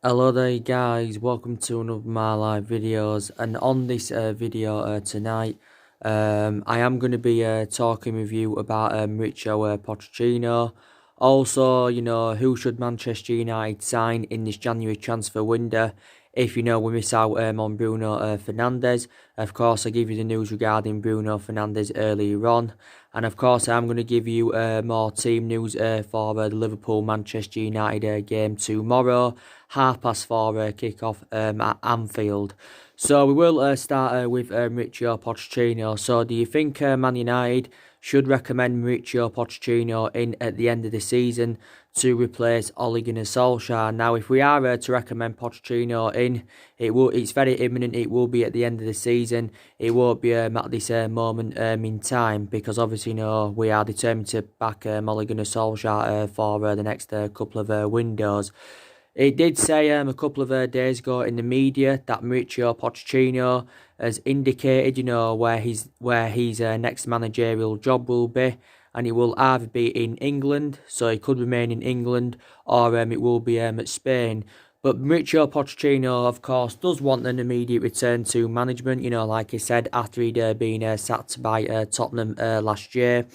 Hello there guys, welcome to another of my live videos, and on this video tonight I am going to be talking with you about Mauricio Pochettino. Also, who should Manchester United sign in this January transfer window if we miss out on Bruno Fernandes. Of course, I give you the news regarding Bruno Fernandes earlier on, and of course I'm going to give you more team news for the Liverpool-Manchester United game tomorrow, 4:30 kick-off at Anfield. So we will start with Mauricio Pochettino. So do you think Man United should recommend Mauricio Pochettino in at the end of the season to replace Ole Gunnar Solsjaker? Now, if we are to recommend Pochettino in, it's very imminent. It will be at the end of the season. It won't be at this moment in time, because obviously we are determined to back Ole Gunnar Solsjaker for the next couple of windows. It did say a couple of days ago in the media that Mauricio Pochettino has indicated, where his next managerial job will be, and it will either be in England, so he could remain in England, or it will be at Spain. But Mauricio Pochettino, of course, does want an immediate return to management, like he said, after he'd been sacked by Tottenham last year.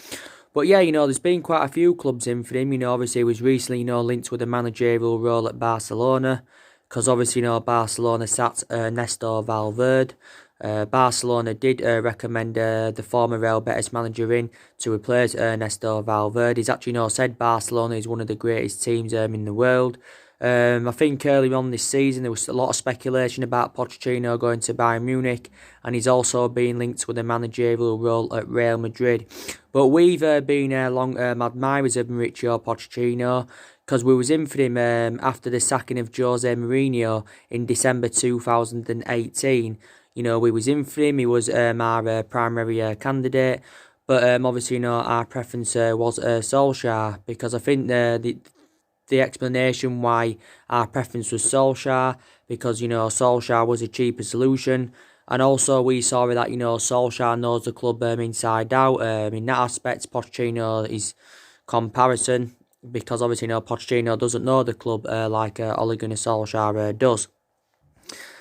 But yeah, there's been quite a few clubs in for him. Obviously he was recently, linked with a managerial role at Barcelona, because obviously, Barcelona sacked Ernesto Valverde. Barcelona did recommend the former Real Betis manager in to replace Ernesto Valverde. He's actually, said Barcelona is one of the greatest teams in the world. I think early on this season there was a lot of speculation about Pochettino going to Bayern Munich, and he's also been linked with a managerial role at Real Madrid. But we've been long admirers of Mauricio Pochettino, because we was in for him after the sacking of Jose Mourinho in December 2018. We was in for him. He was our primary candidate, but obviously, our preference was Solskjaer, because I think the explanation why our preference was Solskjaer, because, Solskjaer was a cheaper solution. And also we saw that, Solskjaer knows the club inside out. In that aspect, Pochettino is comparison, because obviously, Pochettino doesn't know the club like Ole Gunnar Solskjaer does.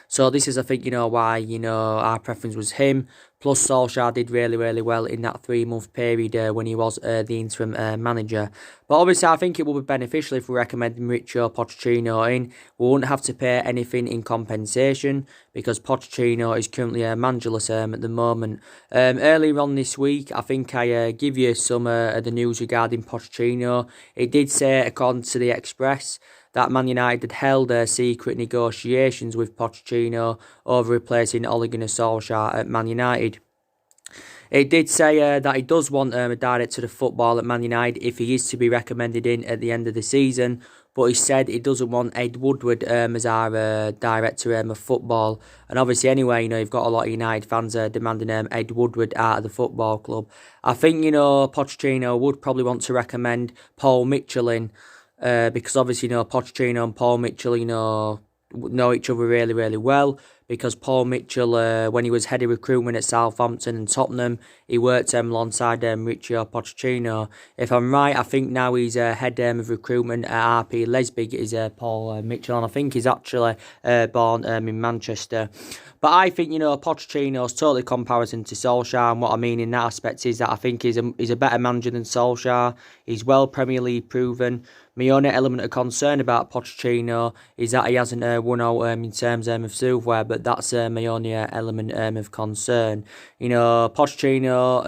So this is, I think, why, our preference was him. Plus, Solskjaer did really, really well in that 3-month period when he was the interim manager. But obviously, I think it will be beneficial if we recommend Mauricio Pochettino in. We won't have to pay anything in compensation, because Pochettino is currently managerless at the moment. Earlier on this week, I think I give you some of the news regarding Pochettino. It did say, according to the Express, that Man United had held secret negotiations with Pochettino over replacing Ole Gunnar Solskjaer at Man United. It did say that he does want a director of football at Man United if he is to be recommended in at the end of the season, but he said he doesn't want Ed Woodward as our director of football. And obviously anyway, you've got a lot of United fans demanding Ed Woodward out of the football club. I think, Pochettino would probably want to recommend Paul Mitchell in, because obviously, Pochettino and Paul Mitchell, know each other really, really well, because Paul Mitchell, when he was head of recruitment at Southampton and Tottenham, he worked alongside Mauricio Pochettino. If I'm right, I think now he's head of recruitment at RP Leipzig, is Paul Mitchell, and I think he's actually born in Manchester. But I think, Pochettino's totally comparison to Solskjaer, and what I mean in that aspect is that I think he's a better manager than Solskjaer. He's well Premier League proven. My only element of concern about Pochettino is that he hasn't won out in terms of silverware, but that's my only element of concern. Pochettino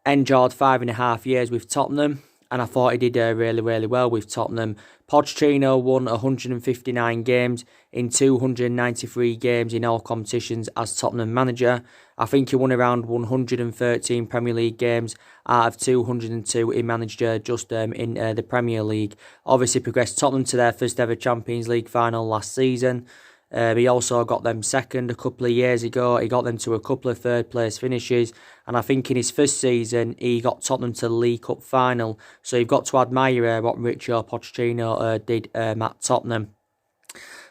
endured 5.5 years with Tottenham, and I thought he did really, really well with Tottenham. Pochettino won 159 games in 293 games in all competitions as Tottenham manager. I think he won around 113 Premier League games out of 202 he managed just in the Premier League. Obviously progressed Tottenham to their first ever Champions League final last season. He also got them second a couple of years ago. He got them to a couple of third place finishes. And I think in his first season, he got Tottenham to the League Cup final. So you've got to admire what Mauricio Pochettino did at Tottenham.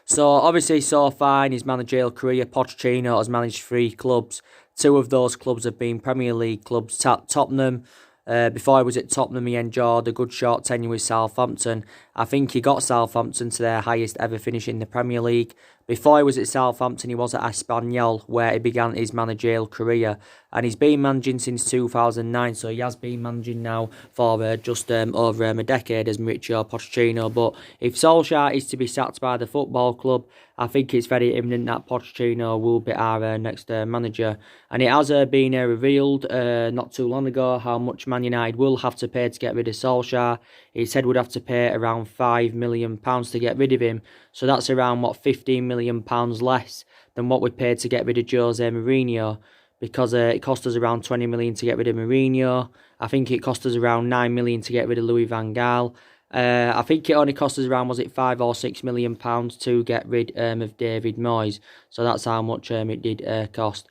So obviously so far in his managerial career, Pochettino has managed 3 clubs. 2 of those clubs have been Premier League clubs, Tottenham, Before he was at Tottenham, he enjoyed a good short tenure with Southampton. I think he got Southampton to their highest ever finish in the Premier League. Before he was at Southampton, he was at Espanyol, where he began his managerial career. And he's been managing since 2009, so he has been managing now for just over a decade as Mauricio Pochettino. But if Solskjaer is to be sacked by the football club, I think it's very imminent that Pochettino will be our next manager. And it has been revealed not too long ago how much Man United will have to pay to get rid of Solskjaer. He said we'd have to pay around £5 million to get rid of him. So that's around, £15 million less than what we paid to get rid of Jose Mourinho. Because it cost us around 20 million to get rid of Mourinho. I think it cost us around 9 million to get rid of Louis van Gaal. I think it only cost us around, was it £5 or £6 million to get rid of David Moyes. So that's how much it did cost.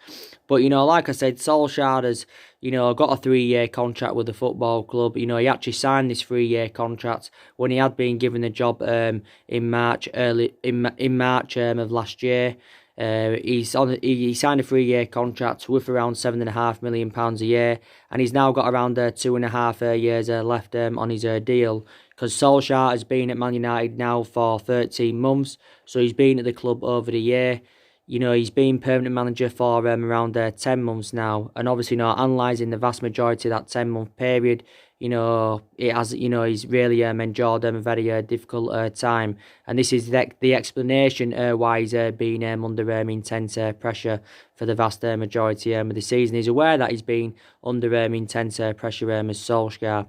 But, like I said, Solskjaer has, got a 3-year contract with the football club. He actually signed this 3-year contract when he had been given the job in March of last year. He signed a 3-year contract worth around £7.5 million a year, and he's now got around 2.5 years left on his deal. Because Solskjaer has been at Man United now for 13 months, so he's been at the club over the year. He's been permanent manager for around 10 months now, and obviously, analysing the vast majority of that 10-month period, it has, he's really enjoyed a very difficult time, and this is the explanation why he's been under intense pressure for the vast majority of the season. He's aware that he's been under intense pressure as Solskjaer.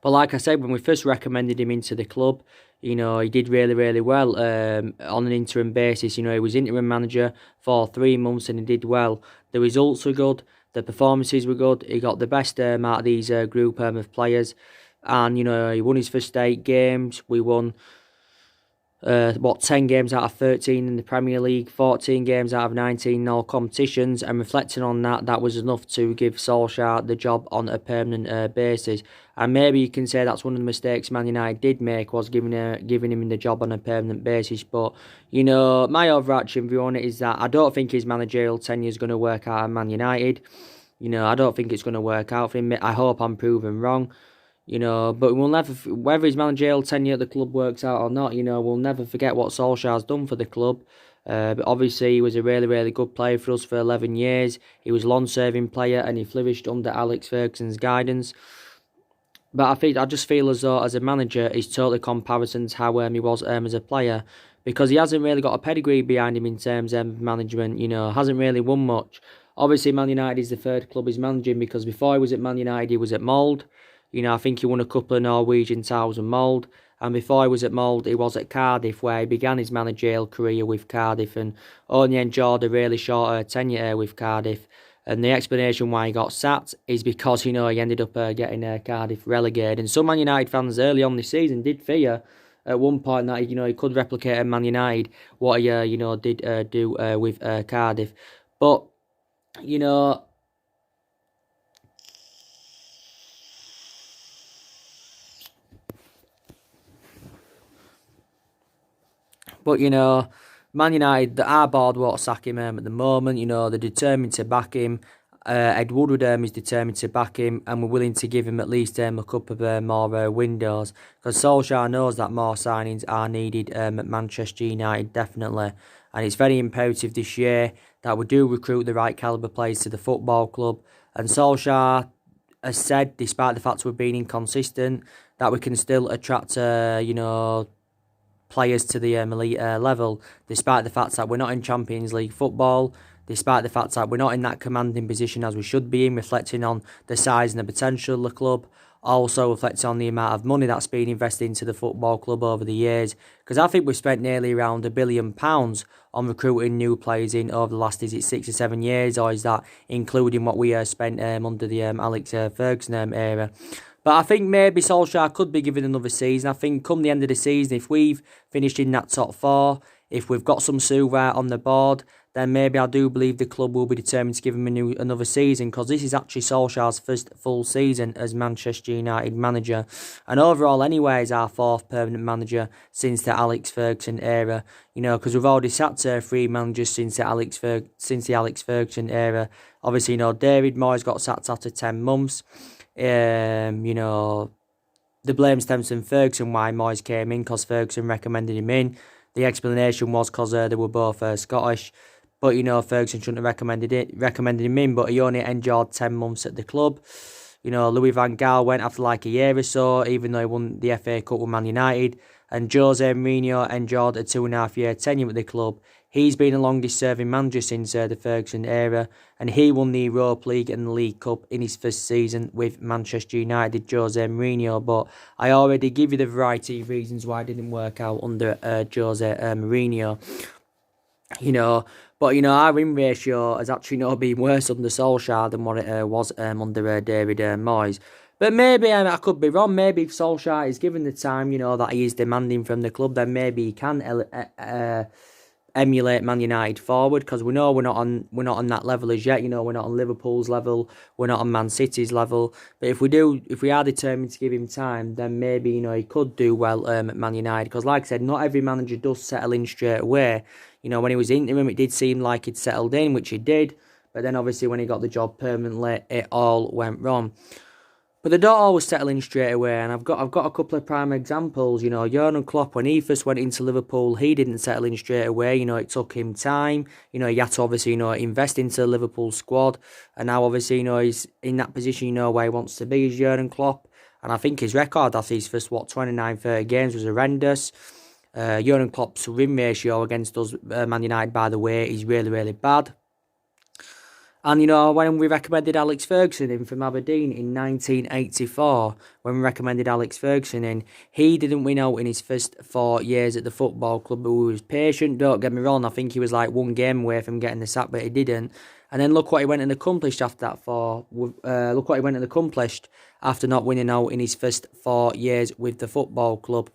But like I said, when we first recommended him into the club, he did really, really well on an interim basis. He was interim manager for 3 months and he did well. The results were good. The performances were good. He got the best out of these group of players. And, he won his first 8 games. We won 10 games out of 13 in the Premier League, 14 games out of 19 in all competitions, and reflecting on that, that was enough to give Solskjaer the job on a permanent basis. And maybe you can say that's one of the mistakes Man United did make, was giving him the job on a permanent basis. But, my overarching view on it is that I don't think his managerial tenure is going to work out at Man United. I don't think it's going to work out for him. I hope I'm proven wrong. But we'll never, whether his managerial tenure at the club works out or not, we'll never forget what Solskjaer's done for the club. But obviously, he was a really, really good player for us for 11 years. He was a long-serving player and he flourished under Alex Ferguson's guidance. But I just feel as though, as a manager, he's totally comparison to how he was as a player. Because he hasn't really got a pedigree behind him in terms of management, hasn't really won much. Obviously, Man United is the third club he's managing, because before he was at Man United, he was at Mould. I think he won a couple of Norwegian titles with Mould. And before he was at Mould, he was at Cardiff, where he began his managerial career with Cardiff and only enjoyed a really short tenure with Cardiff. And the explanation why he got sacked is because, he ended up getting Cardiff relegated. And some Man United fans early on this season did fear at one point that, he could replicate at Man United what he, did do with Cardiff. But, Man United, our board won't sack him at the moment. They're determined to back him. Ed Woodward is determined to back him, and we're willing to give him at least a couple of more windows, because Solskjaer knows that more signings are needed at Manchester United, definitely. And it's very imperative this year that we do recruit the right calibre players to the football club. And Solskjaer has said, despite the fact we've been inconsistent, that we can still attract, players to the elite level, despite the fact that we're not in Champions League football, despite the fact that we're not in that commanding position as we should be in, reflecting on the size and the potential of the club, also reflecting on the amount of money that's been invested into the football club over the years. Because I think we've spent nearly around £1 billion on recruiting new players in over the last, is it 6 or 7 years, or is that including what we spent under the Alex Ferguson era? But I think maybe Solskjaer could be given another season. I think come the end of the season, if we've finished in that top 4, if we've got some silver on the board, then maybe I do believe the club will be determined to give him another season, because this is actually Solskjaer's first full season as Manchester United manager. And overall, anyway, is our 4th permanent manager since the Alex Ferguson era. Because we've already sat 3 managers since the Alex Ferguson era. Obviously, David Moyes got sacked after 10 months. You know, the blame stems from Ferguson, why Moyes came in, because Ferguson recommended him in. The explanation was because they were both Scottish. But, you know, Ferguson shouldn't have recommended him in, but he only endured 10 months at the club. You know, Louis van Gaal went after like a year or so, even though he won the FA Cup with Man United. And Jose Mourinho endured a 2.5-year tenure at the club. He's been the longest serving manager since the Ferguson era, and he won the Europa League and the League Cup in his first season with Manchester United, Jose Mourinho. But I already give you the variety of reasons why it didn't work out under Jose Mourinho. You know, but you know, our win ratio has actually not been worse under Solskjaer than what it was under David Moyes. But maybe I could be wrong. Maybe if Solskjaer is given the time, you know, that he is demanding from the club, then maybe he can emulate Man United forward, because we know we're not on that level as yet. You know, we're not on Liverpool's level, we're not on Man City's level. But if we are determined to give him time, then maybe, you know, he could do well at Man United. Because like I said, not every manager does settle in straight away. You know, when he was interim, it did seem like he'd settled in, which he did. But then obviously when he got the job permanently, it all went wrong. But they don't always settle in straight away, and I've got a couple of prime examples. You know, Jurgen Klopp, when he first went into Liverpool, he didn't settle in straight away. You know, it took him time. You know, he had to obviously, you know, invest into the Liverpool squad, and now obviously, you know, he's in that position, you know, where he wants to be as Jurgen Klopp. And I think his record after his first 29-30 games was horrendous. Jurgen Klopp's win ratio against us, Man United, by the way, is really, really bad. And, you know, when we recommended Alex Ferguson in from Aberdeen in 1984, when we recommended Alex Ferguson in, he didn't win out in his first 4 years at the football club, but he was patient, don't get me wrong. I think he was like one game away from getting the sack, but he didn't. And then look what he went and accomplished after that look what he went and accomplished after not winning out in his first 4 years with the football club.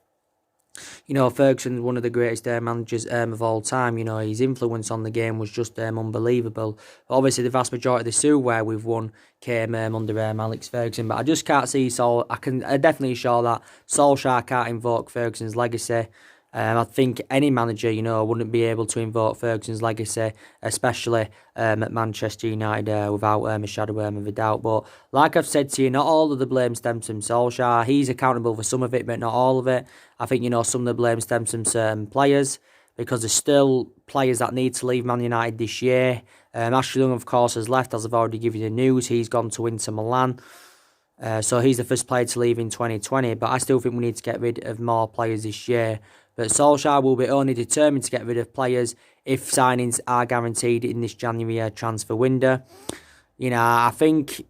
You know, Ferguson's one of the greatest managers of all time. You know, his influence on the game was just unbelievable. But obviously, the vast majority of the silverware we've won came under Alex Ferguson. But I just can't see I can definitely show that Solskjaer can't invoke Ferguson's legacy. I think any manager, you know, wouldn't be able to invoke Ferguson's legacy, especially at Manchester United, without a shadow of a doubt. But like I've said to you, not all of the blame stems from Solskjaer. He's accountable for some of it, but not all of it. I think, you know, some of the blame stems from certain players, because there's still players that need to leave Man United this year. Ashley Young, of course, has left, as I've already given you the news. He's gone to Inter Milan. So he's the first player to leave in 2020. But I still think we need to get rid of more players this year. But Solskjaer will be only determined to get rid of players if signings are guaranteed in this January transfer window. You know, I think,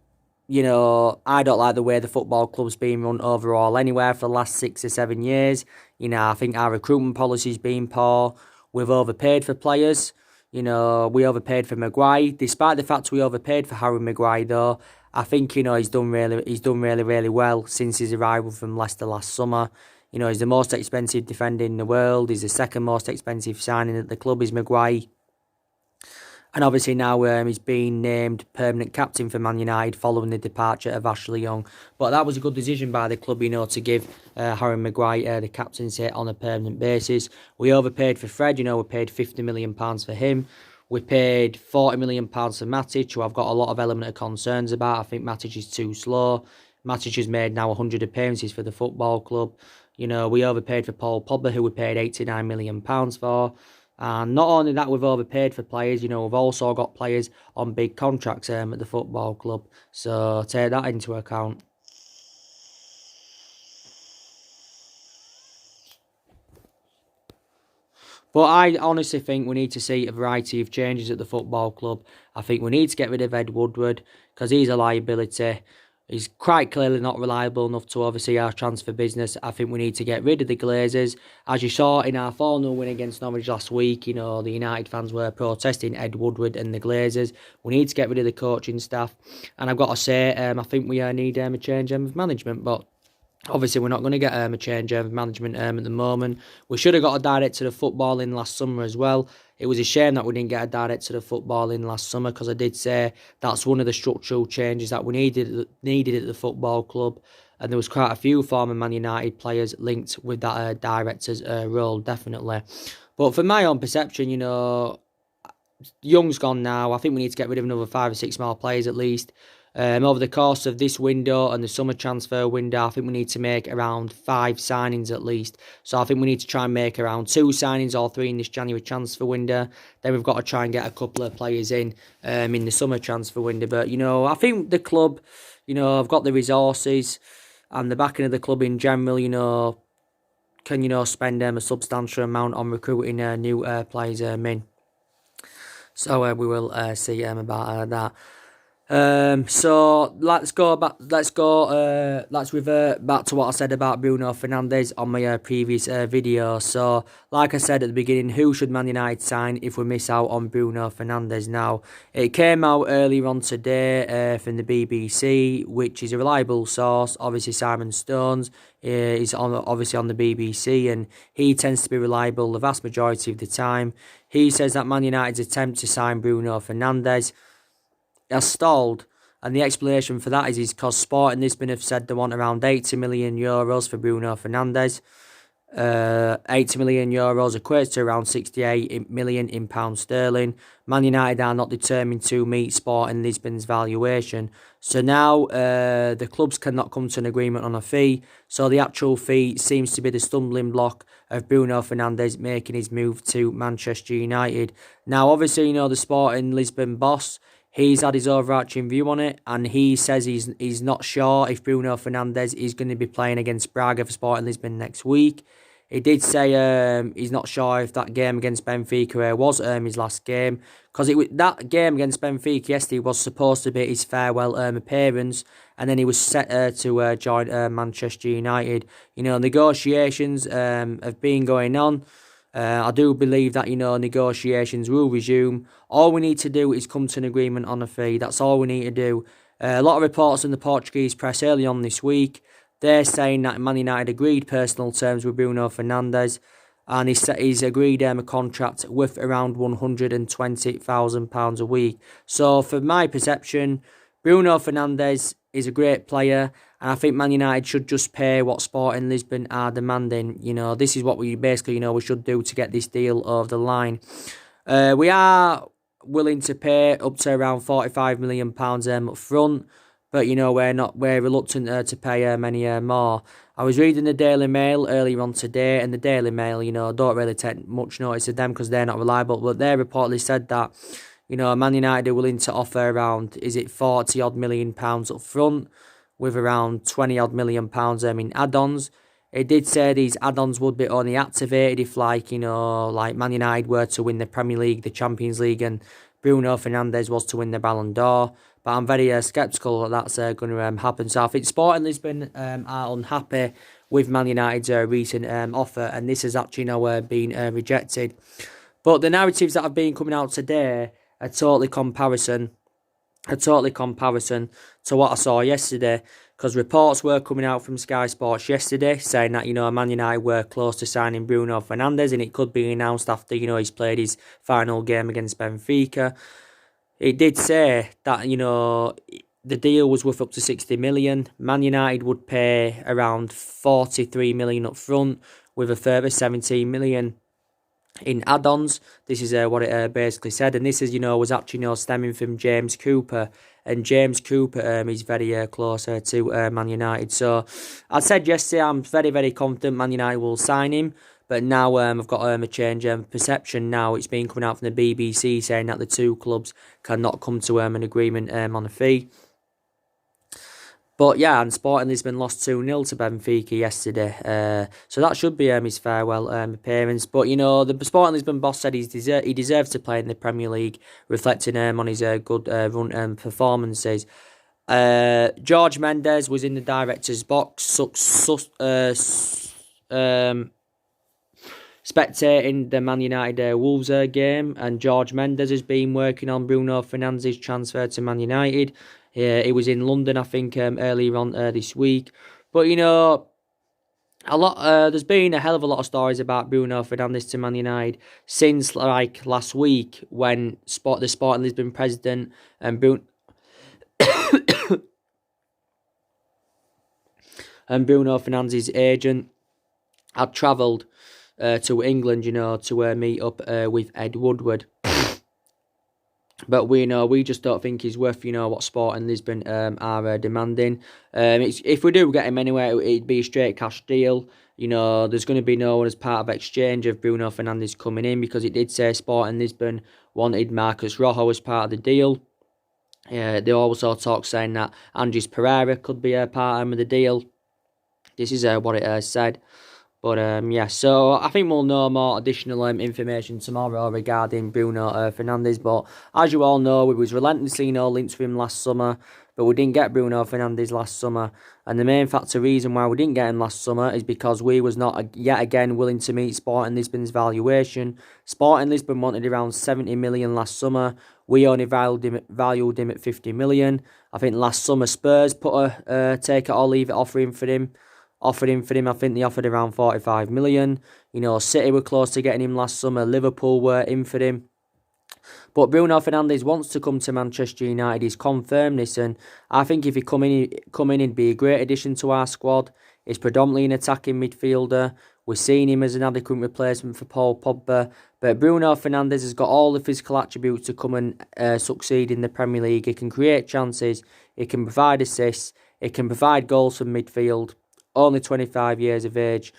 you know, I don't like the way the football club's been run overall anywhere for the last 6 or 7 years. You know, I think our recruitment policy's been poor. We've overpaid for players. You know, we overpaid for Maguire. Despite the fact we overpaid for Harry Maguire, though, I think, you know, he's done really well since his arrival from Leicester last summer. You know, he's the most expensive defender in the world. He's the second most expensive signing at the club, is Maguire. And obviously now he's been named permanent captain for Man United following the departure of Ashley Young. But that was a good decision by the club, you know, to give Harry Maguire the captaincy on a permanent basis. We overpaid for Fred, you know, we paid £50 million for him. We paid £40 million for Matic, who I've got a lot of element of concerns about. I think Matic is too slow. Matic has made now 100 appearances for the football club. You know, we overpaid for Paul Pogba, who we paid £89 million for. And not only that, we've overpaid for players, you know, we've also got players on big contracts at the football club. So take that into account. But I honestly think we need to see a variety of changes at the football club. I think we need to get rid of Ed Woodward, because he's a liability. He's quite clearly not reliable enough to oversee our transfer business. I think we need to get rid of the Glazers. As you saw in our 4-0 win against Norwich last week, you know, the United fans were protesting Ed Woodward and the Glazers. We need to get rid of the coaching staff. And I've got to say, I think we need a change of management. But obviously, we're not going to get a change of management at the moment. We should have got a director of football in last summer as well. It was a shame that we didn't get a director of football in last summer, because I did say that's one of the structural changes that we needed at the football club. And there was quite a few former Man United players linked with that director's role, definitely. But from my own perception, you know, Young's gone now. I think we need to get rid of another 5 or 6 more players at least. Over the course of this window and the summer transfer window, I think we need to make around 5 signings at least. So I think we need to try and make around 2 signings or 3 in this January transfer window. Then we've got to try and get a couple of players in the summer transfer window. But, I think the club, have got the resources and the backing of the club in general, can, spend a substantial amount on recruiting new players in. So we will see about that. So let's revert back to what I said about Bruno Fernandes on my previous video. So, like I said at the beginning, who should Man United sign if we miss out on Bruno Fernandes? Now, it came out earlier on today from the BBC, which is a reliable source. Obviously, Simon Stones is obviously on the BBC, and he tends to be reliable the vast majority of the time. He says that Man United's attempt to sign Bruno Fernandes has stalled, and the explanation for that is because Sporting Lisbon have said they want around 80 million euros for Bruno Fernandes. 80 million euros equates to around 68 million in pounds sterling. Man United are not determined to meet Sporting Lisbon's valuation. So now the clubs cannot come to an agreement on a fee. So the actual fee seems to be the stumbling block of Bruno Fernandes making his move to Manchester United. Now, obviously, the Sporting Lisbon boss, he's had his overarching view on it, and he says he's not sure if Bruno Fernandes is going to be playing against Braga for Sporting Lisbon next week. He did say he's not sure if that game against Benfica was his last game, because that game against Benfica yesterday was supposed to be his farewell appearance, and then he was set to join Manchester United. Negotiations have been going on. I do believe that, negotiations will resume. All we need to do is come to an agreement on a fee. That's all we need to do. A lot of reports in the Portuguese press early on this week, they're saying that Man United agreed personal terms with Bruno Fernandes, and he's agreed a contract worth around £120,000 a week. So, for my perception, Bruno Fernandes is a great player, and I think Man United should just pay what Sporting Lisbon are demanding. This is what we basically, we should do to get this deal over the line. We are willing to pay up to around £45 million up front, but we're reluctant to pay many more. I was reading the Daily Mail earlier on today, and the Daily Mail, don't really take much notice of them because they're not reliable, but they reportedly said that, Man United are willing to offer around, is it 40 odd million pounds up front, with around 20 odd million pounds in add-ons. It did say these add-ons would be only activated if, like Man United were to win the Premier League, the Champions League, and Bruno Fernandes was to win the Ballon d'Or. But I'm very sceptical that that's going to happen. So I think Sporting Lisbon are unhappy with Man United's recent offer, and this has actually been rejected. But the narratives that have been coming out today are totally comparison to what I saw yesterday, because reports were coming out from Sky Sports yesterday saying that, Man United were close to signing Bruno Fernandes, and it could be announced after, he's played his final game against Benfica. It did say that, the deal was worth up to 60 million. Man United would pay around 43 million up front, with a further 17 million in add-ons. This is what it basically said, and this is was actually stemming from James Cooper, and James Cooper is very close to Man United. So I said yesterday I'm very, very confident Man United will sign him, but now I've got a change of perception. Now it's been coming out from the BBC saying that the two clubs cannot come to an agreement on a fee. But yeah, and Sporting Lisbon lost 2-0 to Benfica yesterday. So that should be his farewell appearance. But, the Sporting Lisbon boss said he deserves to play in the Premier League, reflecting on his good run performances. George Mendes was in the director's box, spectating the Man United Wolves game, and George Mendes has been working on Bruno Fernandes' transfer to Man United. He was in London, I think, earlier on this week. But, there's been a hell of a lot of stories about Bruno Fernandes to Man United since, last week, when the Sporting Lisbon president and Bruno Fernandes' agent had travelled to England, to meet up with Ed Woodward. But we just don't think he's worth what Sporting Lisbon are demanding. If we do get him anyway, it'd be a straight cash deal. There's going to be no one as part of exchange of Bruno Fernandes coming in, because it did say Sporting Lisbon wanted Marcus Rojo as part of the deal. They also talk saying that Andres Pereira could be a part of the deal. This is what it said. But yeah, so I think we'll know more additional information tomorrow regarding Bruno Fernandes. But as you all know, we was relentlessly linked with him last summer, but we didn't get Bruno Fernandes last summer. And the main reason why we didn't get him last summer is because we was not yet again willing to meet Sporting Lisbon's valuation. Sporting Lisbon wanted around 70 million last summer. We only valued him at 50 million. I think last summer Spurs put a take it or leave it offering for him. I think they offered around 45 million. City were close to getting him last summer. Liverpool were in for him. But Bruno Fernandes wants to come to Manchester United. He's confirmed this, and I think if he come in, he'd be a great addition to our squad. He's predominantly an attacking midfielder. We're seeing him as an adequate replacement for Paul Pogba. But Bruno Fernandes has got all the physical attributes to come and succeed in the Premier League. He can create chances. He can provide assists. He can provide goals from midfield. Only 25 years of age.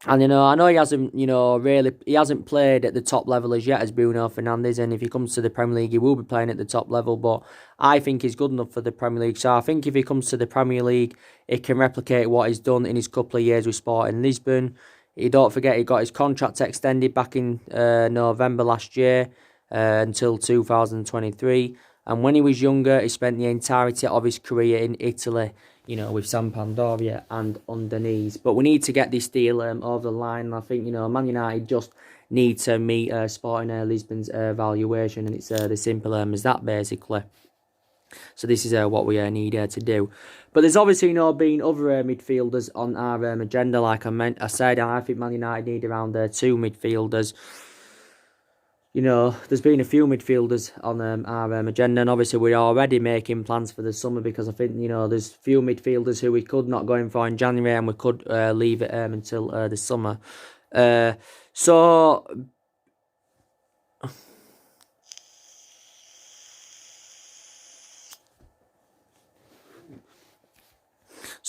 And, I know he hasn't, he hasn't played at the top level as yet as Bruno Fernandes. And if he comes to the Premier League, he will be playing at the top level. But I think he's good enough for the Premier League. So I think if he comes to the Premier League, he can replicate what he's done in his couple of years with Sporting Lisbon. Don't forget, he got his contract extended back in November last year until 2023. And when he was younger, he spent the entirety of his career in Italy, with Sampdoria and Udinese. But we need to get this deal over the line. I think, Man United just need to meet Sporting Lisbon's valuation, and it's as simple as that, basically. So this is what we need to do. But there's obviously been other midfielders on our agenda. Like I said, I think Man United need around 2 midfielders. There's been a few midfielders on our agenda, and obviously we're already making plans for the summer, because I think, there's few midfielders who we could not go in for in January, and we could leave it until the summer. So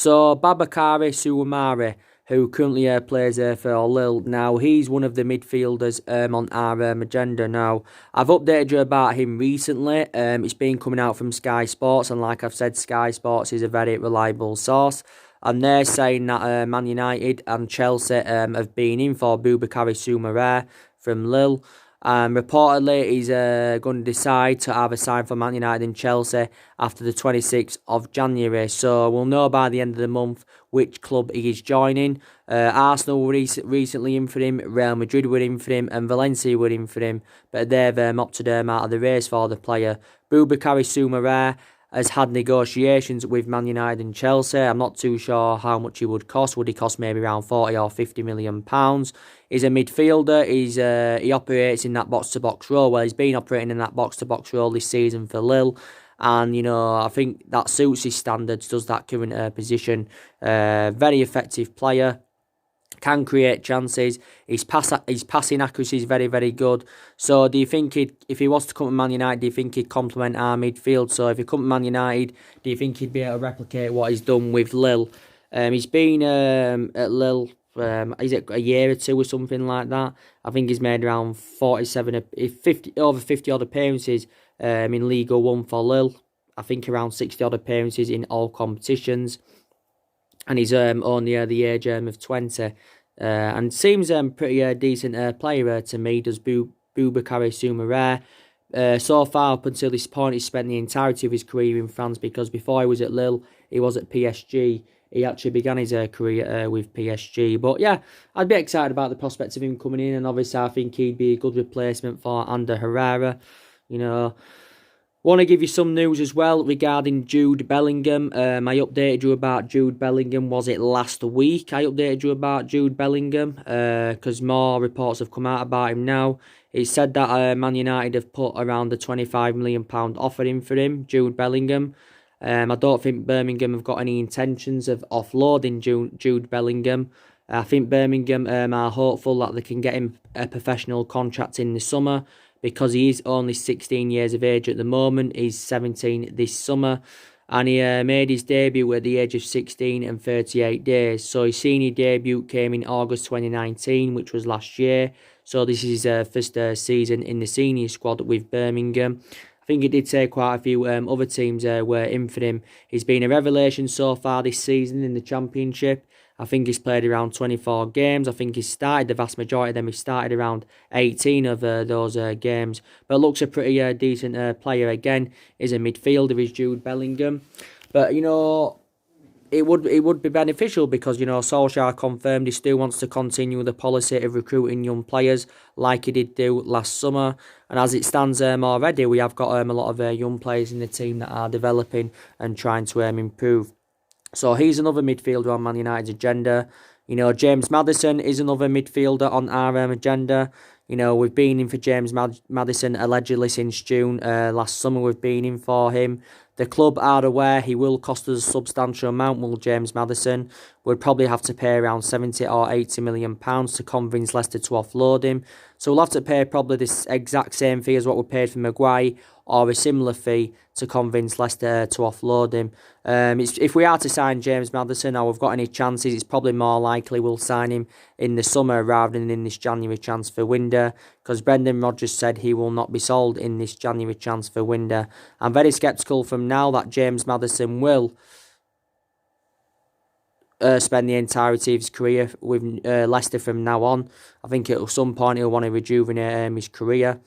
Babakari Soumaré, who currently plays for Lille now, he's one of the midfielders on our agenda now. I've updated you about him recently. It's been coming out from Sky Sports, and like I've said, Sky Sports is a very reliable source. And they're saying that Man United and Chelsea have been in for Babakari Soumaré from Lille. Reportedly, he's going to decide to either sign for Man United and Chelsea after the 26th of January. So we'll know by the end of the month which club he is joining. Arsenal were recently in for him, Real Madrid were in for him, and Valencia were in for him. But they've opted him out of the race for the player. Babakari Soumaré has had negotiations with Man United and Chelsea. I'm not too sure how much he would cost. Would he cost maybe around 40 or 50 million pounds? He's a midfielder. He operates in that box-to-box role. Well, he's been operating in that box-to-box role this season for Lille. And, I think that suits his standards, does that current position. Very effective player. Can create chances. His passing accuracy is very, very good. So do you think if he was to come to Man United, do you think he'd complement our midfield? So if he come to Man United, do you think he'd be able to replicate what he's done with Lille? He's been at Lille, is it a year or two or something like that? I think he's made around 50 odd appearances in Liga 1 for Lille. I think around 60 odd appearances in all competitions. And he's only the age of 20. And seems pretty decent player to me, does Babakari Soumaré. So far up until this point, he's spent the entirety of his career in France, because before he was at Lille, he was at PSG. He actually began his career with PSG. But yeah, I'd be excited about the prospects of him coming in, and obviously I think he'd be a good replacement for Ander Herrera. Want to give you some news as well regarding Jude Bellingham. I updated you about Jude Bellingham, was it last week? I updated you about Jude Bellingham because more reports have come out about him now. It said that Man United have put around the £25 million offer in for him, Jude Bellingham. I don't think Birmingham have got any intentions of offloading Jude Bellingham. I think Birmingham are hopeful that they can get him a professional contract in the summer. because he is only 16 years of age at the moment. He's 17 this summer, and he made his debut at the age of 16 and 38 days. So his senior debut came in August 2019, which was last year. So this is his first season in the senior squad with Birmingham. I think it did say quite a few other teams were in for him. He's been a revelation so far this season in the Championship. I think he's played around 24 games. I think he's started, the vast majority of them, he started around 18 of those games. But looks a pretty decent player. Again, is a midfielder, is Jude Bellingham. But, you know, it would be beneficial because, you know, Solsjaker confirmed he still wants to continue the policy of recruiting young players like he did do last summer. And as it stands already, we have got a lot of young players in the team that are developing and trying to improve. So he's another midfielder on Man United's agenda. You know, James Maddison is another midfielder on our agenda. You know, we've been in for James Maddison allegedly since June. Last summer we've been in for him. The club are aware he will cost us a substantial amount, will James Maddison. We'd probably have to pay around 70 or 80 million pounds to convince Leicester to offload him. So we'll have to pay probably this exact same fee as what we paid for Maguire, or a similar fee to convince Leicester to offload him. If we are to sign James Maddison, or we've got any chances, it's probably more likely we'll sign him in the summer rather than in this January transfer window, because Brendan Rodgers said he will not be sold in this January transfer window. I'm very sceptical from now that James Maddison will spend the entirety of his career with Leicester from now on. I think at some point he'll want to rejuvenate his career.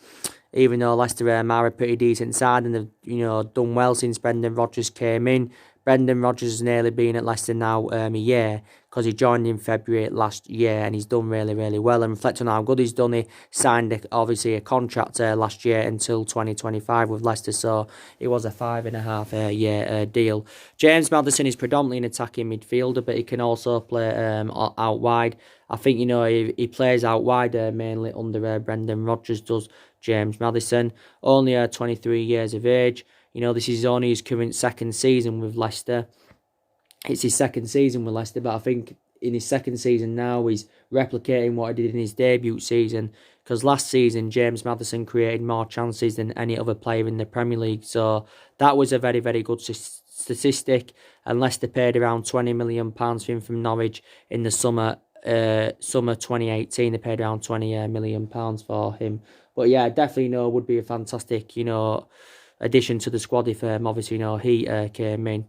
Even though Leicester are a pretty decent side and they've, you know, done well since Brendan Rodgers came in. Brendan Rodgers has nearly been at Leicester now a year, because he joined in February last year and he's done really, really well. And reflecting on how good he's done, he signed obviously a contract last year until 2025 with Leicester, so it was a 5.5 year deal. James Maddison is predominantly an attacking midfielder, but he can also play out wide. I think, you know, he plays out wide mainly under Brendan Rodgers does, James Maddison. Only 23 years of age. You know, this is only his current second season with Leicester. It's his second season with Leicester, but I think in his second season now, he's replicating what he did in his debut season. Because last season, James Maddison created more chances than any other player in the Premier League. So that was a very, very good statistic. And Leicester paid around £20 million for him from Norwich in the summer 2018. They paid around £20 million for him. But yeah, definitely, you know, would be a fantastic, you know, addition to the squad if obviously, you know, he came in,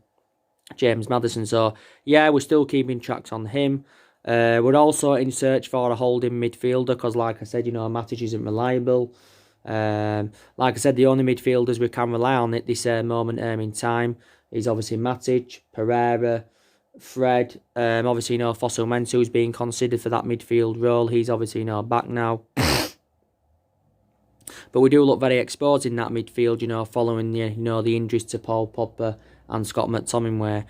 James Maddison. So yeah, we're still keeping tracks on him. We're also in search for a holding midfielder because, like I said, you know, Matic isn't reliable. Like I said, the only midfielders we can rely on at this moment in time is obviously Matic, Pereira, Fred. Obviously, you know, Fossil Mensah, who's being considered for that midfield role. He's obviously, you know, back now. But we do look very exposed in that midfield, you know, following the injuries to Paul Pogba and Scott McTominay.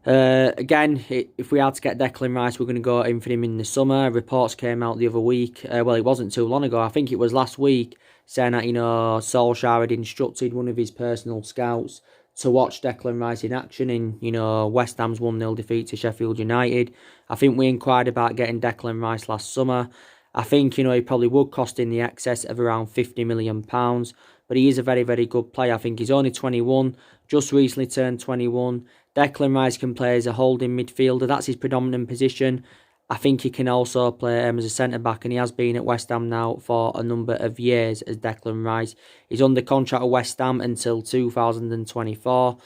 Again, if we had to get Declan Rice, we're going to go in for him in the summer. Reports came out the other week. Well, it wasn't too long ago. I think it was last week, saying that, you know, Solskjaer had instructed one of his personal scouts to watch Declan Rice in action in, you know, West Ham's 1-0 defeat to Sheffield United. I think we inquired about getting Declan Rice last summer. I think, you know, he probably would cost in the excess of around £50 million. But he is a very, very good player. I think he's only 21, just recently turned 21. Declan Rice can play as a holding midfielder. That's his predominant position. I think he can also play as a centre-back, and he has been at West Ham now for a number of years as Declan Rice. He's under contract at West Ham until 2024.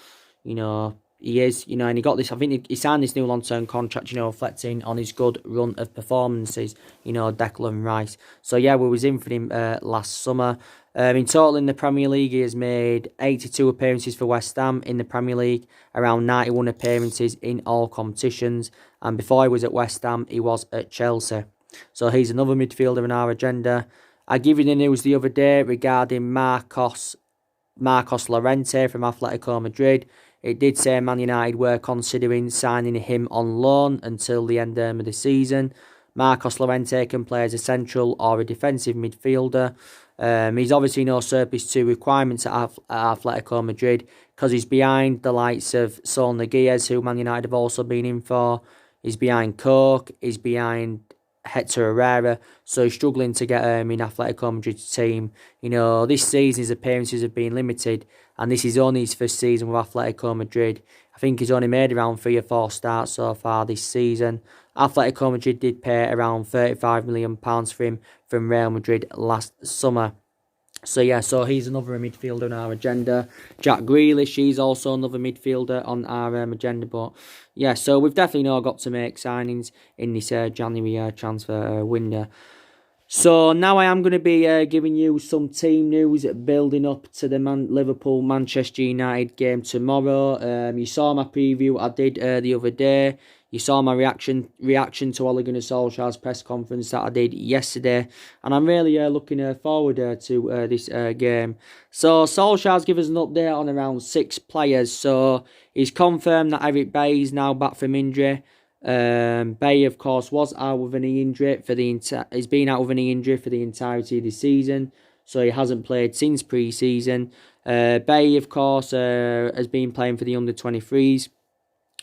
You know, he is, you know, and he got this, I think he signed this new long-term contract, you know, reflecting on his good run of performances, you know, Declan Rice. So, yeah, we was in for him last summer. In total in the Premier League, he has made 82 appearances for West Ham in the Premier League, around 91 appearances in all competitions. And before he was at West Ham, he was at Chelsea. So he's another midfielder in our agenda. I gave you the news the other day regarding Marcos Llorente from Atletico Madrid. It did say Man United were considering signing him on loan until the end of the season. Marcos Llorente can play as a central or a defensive midfielder. He's obviously no surplus to requirements at Atletico Madrid because he's behind the likes of Solsjaker, who Man United have also been in for. He's behind Poch. He's behind Hector Herrera, so he's struggling to get in Atletico Madrid's team. This season his appearances have been limited, and this is only his first season with Atletico Madrid. I think he's only made around 3 or 4 starts so far this season. Atletico Madrid did pay around £35 million for him from Real Madrid last summer. So he's another midfielder on our agenda. Jack Grealish, he's also another midfielder on our agenda. But yeah, so we've definitely not got to make signings in this January transfer window. So now I am going to be giving you some team news building up to the Liverpool-Manchester United game tomorrow. You saw my preview I did the other day. You saw my reaction to Ole Gunnar Solskjaer's press conference that I did yesterday. And I'm really looking forward to this game. So Solskjaer's given us an update on around 6 players. So he's confirmed that Eric Bailly is now back from injury. Bailly, of course, was out with a knee injury he's been out with a knee injury for the entirety of the season, so he hasn't played since pre-season. Bailly, of course, has been playing for the under-23s,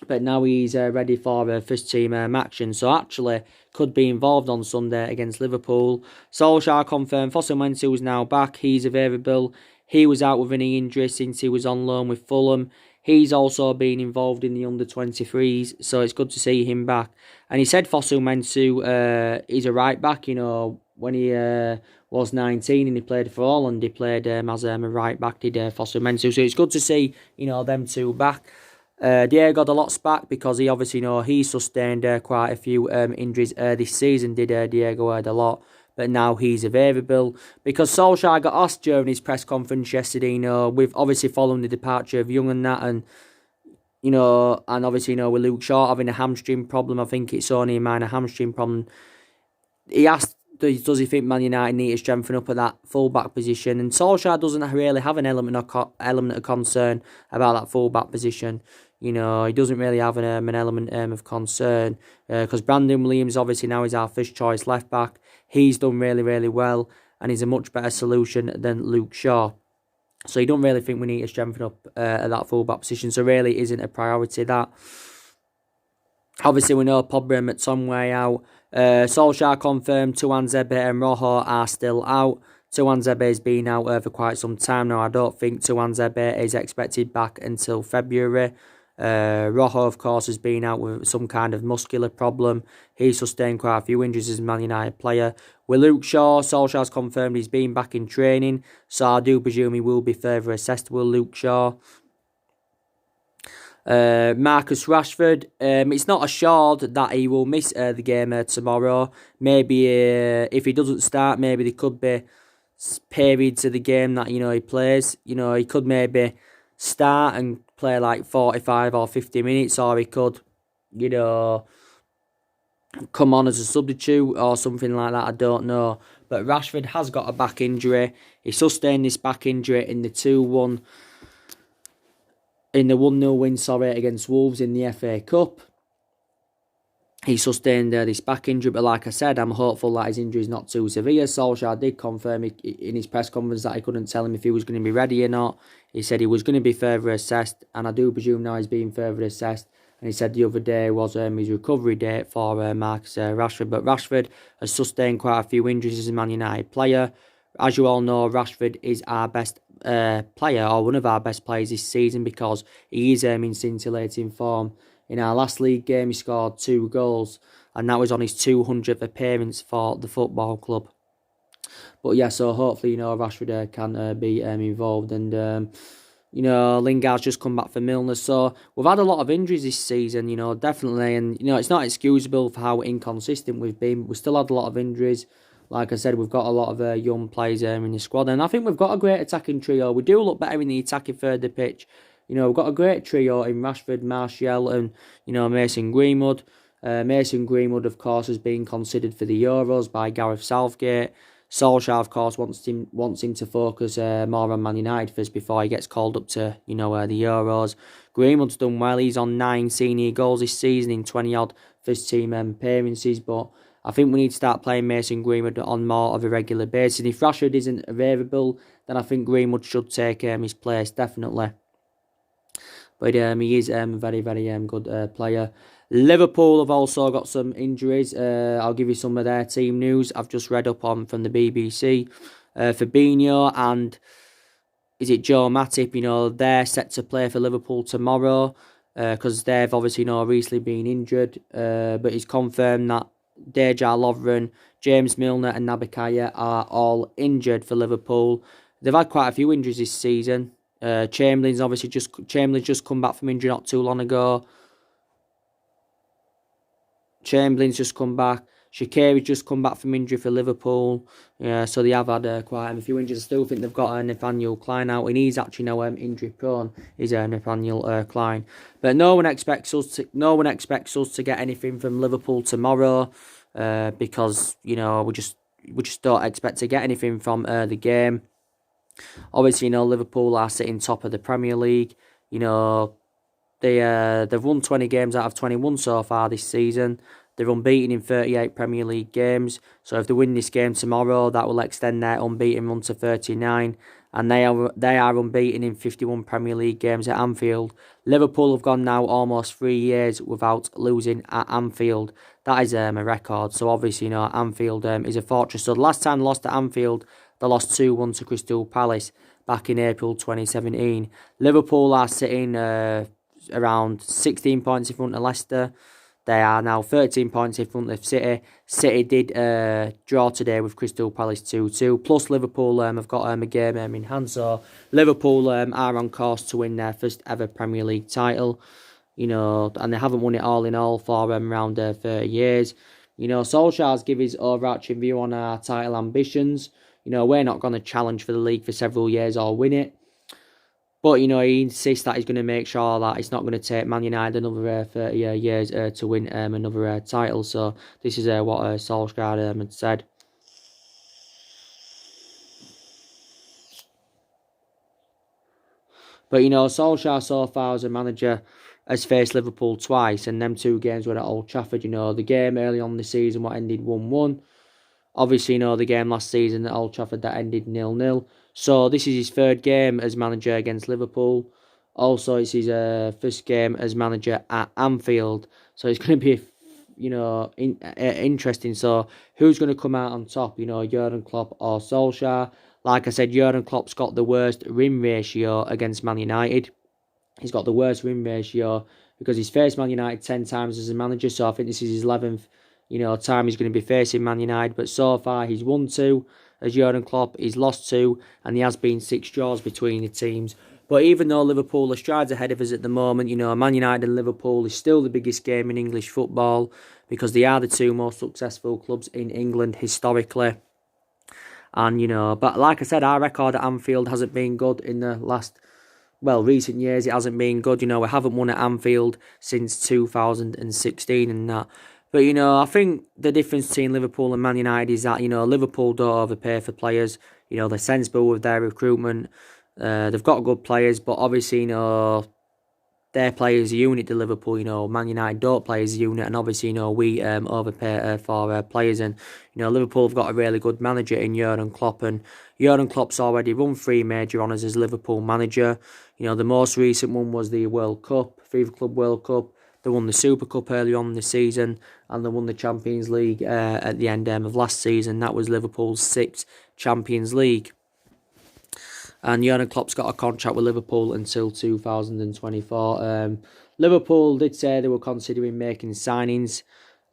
but now he's ready for first team action, so actually could be involved on Sunday against Liverpool. Solskjaer confirmed Fosu is now back. He's available. He was out with a knee injury since he was on loan with Fulham. He's also been involved in the under-23s, so it's good to see him back. And he said Fosu is a right back. When he was 19 and he played for Holland, he played as a right back, did Fosu. So it's good to see, them two back. Diego Dalot's back because he obviously, he sustained quite a few injuries this season, did Diego Dalot. But now he's available because Solskjaer got asked during his press conference yesterday, with obviously following the departure of Young and that, and obviously, with Luke Shaw having a hamstring problem. I think it's only a minor hamstring problem. He asked, does he think Man United need to strengthen up at that full-back position? And Solskjaer doesn't really have an element of concern about that full-back position. He doesn't really have an element of concern because Brandon Williams obviously now is our first choice left back. He's done really, really well and he's a much better solution than Luke Shaw. So you don't really think we need to strengthen up at that full-back position. So really isn't a priority that. Obviously we know Pogba and Tomway out. Solskjaer confirmed Tuanzebe and Rojo are still out. Tuanzebe has been out for quite some time now. I don't think Tuanzebe is expected back until February. Rojo, of course, has been out with some kind of muscular problem. He sustained quite a few injuries as a Man United player. With Luke Shaw, Solskjaer's confirmed he's been back in training, so I do presume he will be further assessed with Luke Shaw. Marcus Rashford, it's not assured that he will miss the game tomorrow. Maybe if he doesn't start, maybe there could be periods of the game that he plays. He could maybe start and play like 45 or 50 minutes, or he could, come on as a substitute or something like that. I don't know. But Rashford has got a back injury. He sustained this back injury in the 2-1, in the 1-0 win, against Wolves in the FA Cup. He sustained this back injury, but like I said, I'm hopeful that his injury is not too severe. Solskjaer did confirm in his press conference that he couldn't tell him if he was going to be ready or not. He said he was going to be further assessed, and I do presume now he's being further assessed. And he said the other day was his recovery date for Marcus Rashford. But Rashford has sustained quite a few injuries as a Man United player. As you all know, Rashford is our best player, or one of our best players this season, because he is in scintillating form. In our last league game, he scored 2 goals, and that was on his 200th appearance for the football club. But yeah, so hopefully, Rashford can be involved. And, Lingard's just come back from illness. So we've had a lot of injuries this season, definitely. And, it's not excusable for how inconsistent we've been. We still had a lot of injuries. Like I said, we've got a lot of young players in the squad. And I think we've got a great attacking trio. We do look better in the attacking third of the pitch. We've got a great trio in Rashford, Martial and, Mason Greenwood. Mason Greenwood, of course, has been considered for the Euros by Gareth Southgate. Solskjaer, of course, wants him to focus more on Man United first before he gets called up to, the Euros. Greenwood's done well. He's on 9 senior goals this season in 20-odd first-team appearances. But I think we need to start playing Mason Greenwood on more of a regular basis. And if Rashford isn't available, then I think Greenwood should take his place, definitely. But he is a very, very good player. Liverpool have also got some injuries. I'll give you some of their team news. I've just read up on from the BBC. Fabinho and is it Joe Matip? They're set to play for Liverpool tomorrow because they've obviously recently been injured. But it's confirmed that Dejan Lovren, James Milner, and Naby Keita are all injured for Liverpool. They've had quite a few injuries this season. Chamberlain's just come back from injury not too long ago. Chamberlain's just come back. Shaqiri's just come back from injury for Liverpool. Yeah, so they have had quite a few injuries. I still think they've got Nathaniel Klein out, and he's actually now injury prone. Is Nathaniel Klein, but no one expects us to get anything from Liverpool tomorrow, because we just don't expect to get anything from the game. Obviously, Liverpool are sitting top of the Premier League. They've won 20 games out of 21 so far this season. They're unbeaten in 38 Premier League games. So if they win this game tomorrow, that will extend their unbeaten run to 39. And they are unbeaten in 51 Premier League games at Anfield. Liverpool have gone now almost 3 years without losing at Anfield. That is a record. So obviously, Anfield is a fortress. So the last time they lost at Anfield, they lost 2-1 to Crystal Palace back in April 2017. Liverpool are sitting around 16 points in front of Leicester. They are now 13 points in front of City. City did draw today with Crystal Palace 2-2. Plus Liverpool have got a game in hand. So Liverpool are on course to win their first ever Premier League title. And they haven't won it all in all for around 30 years. Solskjaer's give his overarching view on our title ambitions. We're not going to challenge for the league for several years or win it. But, he insists that he's going to make sure that it's not going to take Man United another 30 years to win another title. So this is what Solskjaer had said. But, Solskjaer so far as a manager has faced Liverpool twice. And them 2 games were at Old Trafford. The game early on the season what ended 1-1. Obviously, the game last season at Old Trafford that ended 0-0. So this is his 3rd game as manager against Liverpool. Also, it's his first game as manager at Anfield. So it's going to be, interesting. So who's going to come out on top? Jurgen Klopp or Solskjaer? Like I said, Jurgen Klopp's got the worst win ratio against Man United. He's got the worst win ratio because he's faced Man United 10 times as a manager. So I think this is his 11th time he's going to be facing Man United. But so far, he's won 2 as Jurgen Klopp. He's lost 2, and there has been 6 draws between the teams. But even though Liverpool are strides ahead of us at the moment, Man United and Liverpool is still the biggest game in English football because they are the 2 most successful clubs in England historically. And, but like I said, our record at Anfield hasn't been good in the recent years. It hasn't been good. We haven't won at Anfield since 2016 and that. But, I think the difference between Liverpool and Man United is that, Liverpool don't overpay for players. They're sensible with their recruitment. They've got good players, but obviously, their play as a unit to Liverpool. Man United don't play as a unit, and obviously, we overpay for players. And, Liverpool have got a really good manager in Jurgen Klopp, and Jurgen Klopp's already won 3 major honours as Liverpool manager. The most recent one was the World Cup, FIFA Club World Cup. They won the Super Cup early on in the season, and they won the Champions League at the end of last season. That was Liverpool's 6th Champions League. And Jurgen Klopp's got a contract with Liverpool until 2024. Liverpool did say they were considering making signings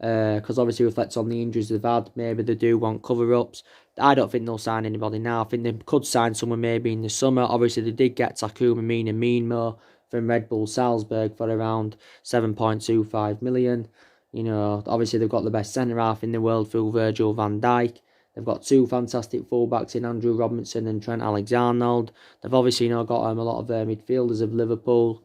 because obviously it reflects on the injuries they've had. Maybe they do want cover-ups. I don't think they'll sign anybody now. I think they could sign someone maybe in the summer. Obviously, they did get Takuma Minamino from Red Bull Salzburg for around 7.25 million. Obviously they've got the best centre-half in the world through Virgil van Dijk. They've got 2 fantastic fullbacks in Andrew Robinson and Trent Alexander-Arnold. They've obviously got a lot of midfielders of Liverpool.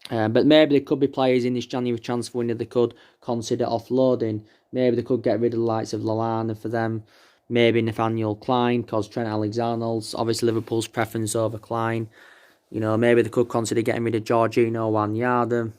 But maybe there could be players in this January transfer window they could consider offloading. Maybe they could get rid of the likes of Lallana for them. Maybe Nathaniel Klein, because Trent Alexander-Arnold's obviously Liverpool's preference over Klein. Maybe they could consider getting rid of Jorginho Wijnaldum.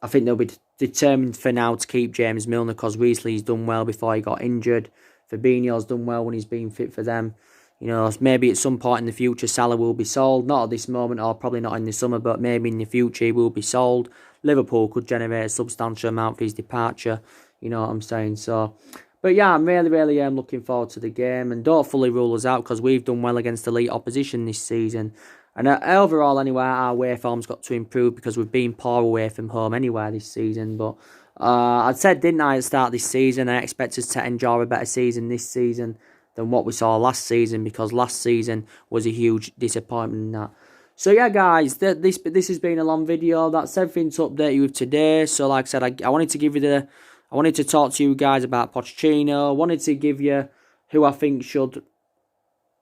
I think they'll be determined for now to keep James Milner because recently he's done well before he got injured. Fabinho's done well when he's been fit for them. Maybe at some point in the future Salah will be sold. Not at this moment or probably not in the summer, but maybe in the future he will be sold. Liverpool could generate a substantial amount for his departure. You know what I'm saying? So, but yeah, I'm really looking forward to the game. And don't fully rule us out because we've done well against elite opposition this season. And overall, anyway, our away form's got to improve because we've been poor away from home anyway this season. But I said, didn't I, at the start of this season, I expect us to enjoy a better season this season than what we saw last season, because last season was a huge disappointment in that. So yeah, guys, this has been a long video. That's everything to update you with today. So like I said, I wanted to give you I wanted to talk to you guys about Pochettino. I wanted to give you who I think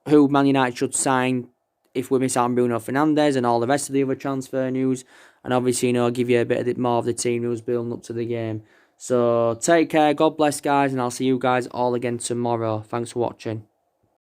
who Man United should sign if we miss out on Bruno Fernandes, and all the rest of the other transfer news. And obviously, give you a bit more of the team news building up to the game. So take care, God bless, guys, and I'll see you guys all again tomorrow. Thanks for watching.